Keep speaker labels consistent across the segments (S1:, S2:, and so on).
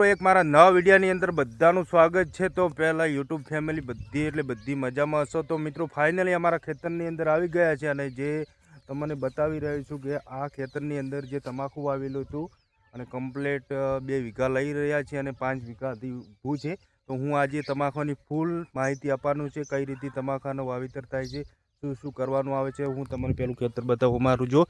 S1: તો એક મારા નવા વિડીયોની અંદર બધાનું સ્વાગત છે। તો પહેલાં યુટ્યુબ ફેમિલી બધી મજામાં હશો। તો મિત્રો ફાઇનલી અમારા ખેતરની અંદર આવી ગયા છે અને જે તમને બતાવી રહ્યો છું કે આ ખેતરની અંદર જે તમાકુ વાવેલું હતું અને કમ્પ્લેટ 2 વીઘા લઈ રહ્યા છે અને 5 વીઘાથી ઊભું છે। તો હું આજે તમાકુની ફૂલ માહિતી આપવાનું છે, કઈ રીતે તમાકાનું વાવેતર થાય છે, શું કરવાનું આવે છે। હું તમને પેલું ખેતર બતાવું મારું જો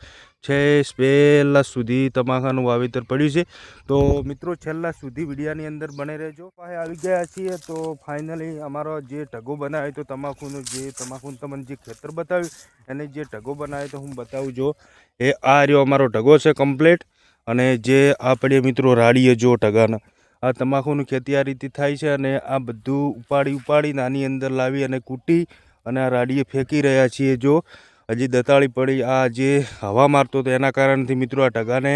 S1: છે પહેલા સુધી તમાકાનું વાવેતર પડ્યું છે। તો મિત્રો છેલ્લા સુધી વિડીયોની અંદર બને રહેજો। પાસે આવી ગયા છીએ તો ફાઇનલી અમારો જે ઢગો બનાવ્યો તો તમાકુનું તમને જે ખેતર બતાવ્યું એને જે ઢગો બનાવ્યો તો હું બતાવું જો એ આ રહ્યો અમારો ઢગો છે કમ્પ્લીટ। અને જે આપણે મિત્રો રાડીએ જો ઢગાના આ તમાકુની ખેતી આ રીતે થાય છે અને આ બધું ઉપાડી નાની અંદર લાવી અને કૂટી અને આ રાડીએ ફેંકી રહ્યા છીએ। જો હજી દતાળી પડી આ જે હવા મારતો હતો એના કારણથી મિત્રો આ ઢગાને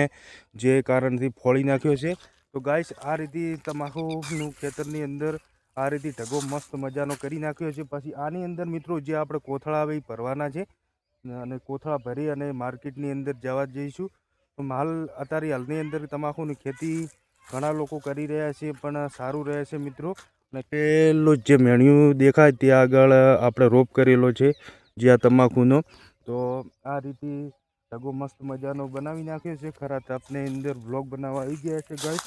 S1: જે કારણથી ફોડી નાખ્યો છે। તો ગાઈસ આ રીતે તમાકુનું ખેતરની અંદર આ રીતે ઢગો મસ્ત મજાનો કરી નાખ્યો છે। પછી આની અંદર મિત્રો જે આપણે કોથળા આવે એ ભરવાના છે અને કોથળા ભરી અને માર્કેટની અંદર જવા જઈશું। તો અત્યારે હાલની અંદર તમાકુની ખેતી ઘણા લોકો કરી રહ્યા છે પણ સારું રહે છે મિત્રો। અને પેલું જે મેણિયું દેખાય ત્યાં આગળ આપણે રોપ કરેલો છે જે આ તમાકુનો। તો આ રીતે ઢગો મસ્ત મજાનો બનાવી નાખ્યો છે। ખરા તાપની અંદર વ્લોગ બનાવવા આવી ગયા છે ગાઈસ।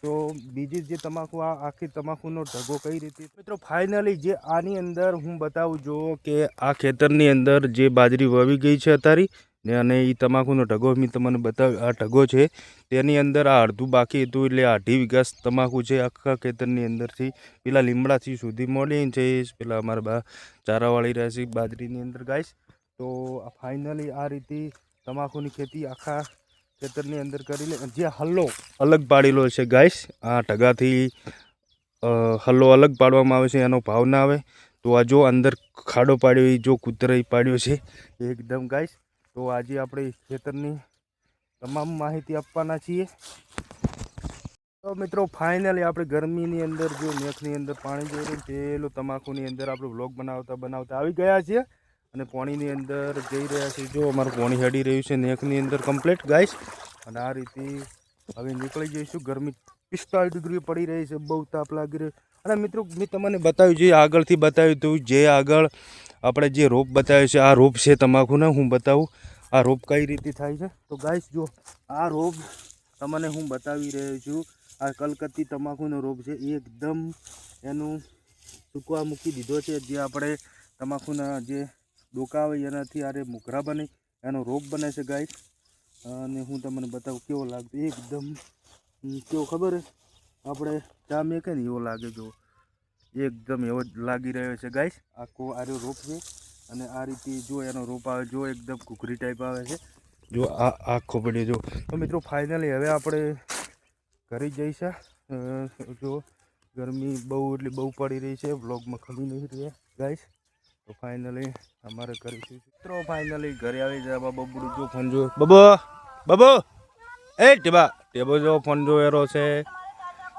S1: તો બીજી જે તમાકુ આ આખી તમાકુનો ઢગો કઈ રીતે મિત્રો ફાઇનલી જે આની અંદર હું બતાવું જો કે આ ખેતરની અંદર જે બાજરી વાવી ગઈ છે અત્યારે ને અને એ તમાકુનો ઢગો મેં તમને બતાવ્યો આ ઢગો છે તેની અંદર આ અડધું બાકી હતું એટલે 2.5 વીઘા તમાકુ છે આખા ખેતરની અંદરથી પેલા લીમડાથી સુધી મોડીને છે પેલા અમારા બા ચારાવાળી રહે છે બાજરીની અંદર ગાઈસ। તો ફાઇનલી આ રીતે તમાકુની ખેતી આખા ખેતરની અંદર કરી લે। જે હલ્લો અલગ પાડેલો છે ગાઈસ આ ઢગાથી હલ્લો અલગ પાડવામાં આવે છે એનો ભાવ ના આવે। તો આ જો અંદર ખાડો પાડ્યો એ જો કૂતરાઈ પાડ્યો છે એકદમ ગાઈસ। તો આજે આપણે ખેતરની તમામ માહિતી આપવાના છીએ। તો મિત્રો ફાઇનલી આપણે ગરમીની અંદર જો નેકની અંદર પાણી જઈ રહ્યું પેલું તમાકુની અંદર આપણે વ્લોગ બનાવતા આવી ગયા છીએ અને પાણીની અંદર જઈ રહ્યા છીએ। જો અમારું પાણી હેડી રહ્યું છે નેકની અંદર કમ્પ્લીટ ગાઈસ। અને આ રીતે હવે નીકળી જઈશું। ગરમી 45 ડિગ્રી પડી રહી છે, બહુ તાપ લાગી રહ્યો। અને મિત્રો મેં તમને બતાવ્યું જે આગળથી બતાવ્યું હતું જે આગળ આપણે જે રોપ બતાવ્યો છે આ રોપ છે તમાકુને હું બતાવું આ રોપ કઈ રીતે થાય છે। તો ગાઈસ જો આ રોપ તમને હું બતાવી રહ્યો છું આ કલકત્તી તમાકુનો રોપ છે એકદમ એનું સૂકવા મૂકી દીધો છે। જે આપણે તમાકુના જે ડોકા આવે એનાથી આરે મુઘરા બને એનો રોપ બને છે ગાઈસ। અને હું તમને બતાવું કેવો લાગતો એકદમ કેવો ખબર છે આપણે ચા મેકે ને એવો લાગે જો એકદમ એવો લાગી રહ્યો છે ગાઈસ। આખો આરો રોપ છે અને આ રીતે જો એનો રોપ આવે જો એકદમ ઘૂઘરી ટાઈપ આવે છે જો આ આખો પડ્યો જો। તો મિત્રો ફાઇનલી હવે આપણે ઘરે જઈશું। જો ગરમી બહુ પડી રહી છે વ્લોગમાં ખલી નહીં રહી ગાઈસ। તો ફાઇનલી અમારે કરીશું મિત્રો ફાઇનલી ઘરે આવી જાય બબડું જો ફોન જો બબો એ ટેબો જો ફોન જો એરો છે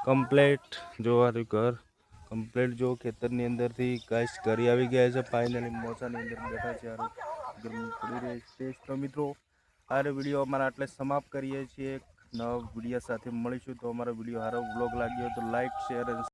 S1: કમ્પ્લેટ જો આરું ઘર કમ્પ્લેટ જો ખેતરની અંદરથી ગાઈસ ઘરે આવી ગયા છે ફાઇનલી મોસાની અંદર બેઠા છે ગરમી પડી રહી છે। તો મિત્રો આ વિડીયો અમારા આટલે સમાપ્ત કરીએ છીએ। નવા વિડીયો સાથે મળીશું। તો અમારો વિડીયો સારો વ્લોગ લાગ્યો તો લાઈક શેર અને